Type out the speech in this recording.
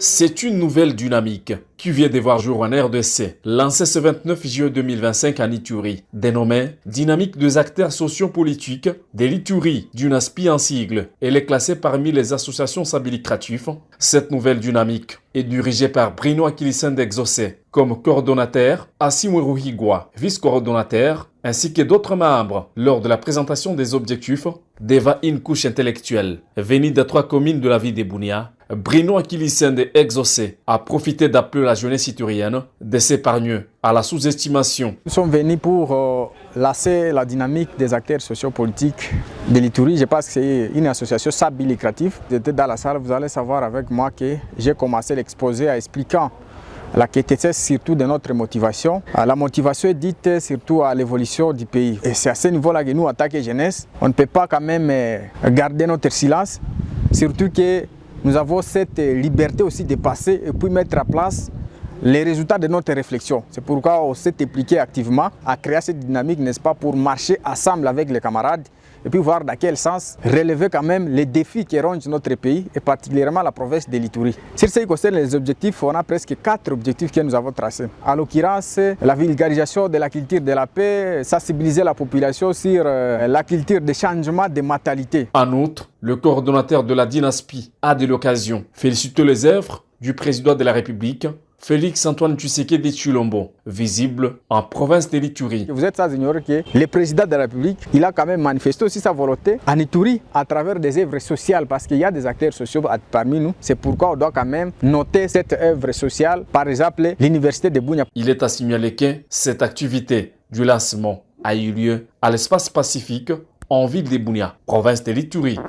C'est une nouvelle dynamique qui vient de voir jour en RDC, lancée ce 29 juillet 2025 à Ituri, dénommée Dynamique des acteurs sociopolitiques de l'Ituri, d'UNASPI en sigle. Elle est classée parmi les associations habilitatrices. Cette nouvelle dynamique est dirigée par Bruno Akilisende Exaucé comme coordonnateur, Asimweru Higwa, vice-coordonnateur, ainsi que d'autres membres. Lors de la présentation des objectifs, devant une couche intellectuelle venue de 3 communes de la ville de Bunia, Bruno Akilisende Exaucé a profité d'appeler la jeunesse iturienne de s'épargner à la sous-estimation. Nous sommes venus pour lancer la dynamique des acteurs sociopolitiques de l'Ituri. Je pense que c'est une association habilitative. J'étais dans la salle, vous allez savoir avec moi que j'ai commencé l'exposé en expliquant la quintessence surtout de notre motivation. La motivation est dite surtout à l'évolution du pays. Et c'est à ce niveau-là que nous, en tant que jeunesse, on ne peut pas quand même garder notre silence, surtout que nous avons cette liberté aussi de passer et puis mettre en place les résultats de notre réflexion. C'est pourquoi on s'est impliqué activement à créer cette dynamique, n'est-ce pas, pour marcher ensemble avec les camarades et puis voir dans quel sens relever quand même les défis qui rongent notre pays et particulièrement la province de l'Ituri. Sur ce qui concerne les objectifs, on a presque 4 objectifs que nous avons tracés. En l'occurrence, la vulgarisation de la culture de la paix, sensibiliser la population sur la culture des changements de mentalité. En outre, le coordonnateur de la DINASPI a de l'occasion félicité les œuvres du président de la République, Félix Antoine Tshisekedi Tshilombo, visible en province de l'Ituri. Vous êtes sans ignorer que le président de la République, il a quand même manifesté aussi sa volonté en Ituri à travers des œuvres sociales parce qu'il y a des acteurs sociaux parmi nous. C'est pourquoi on doit quand même noter cette œuvre sociale, par exemple l'université de Bunia. Il est à signaler que cette activité du lancement a eu lieu à l'espace Pacifique en ville de Bunia, province de l'Ituri.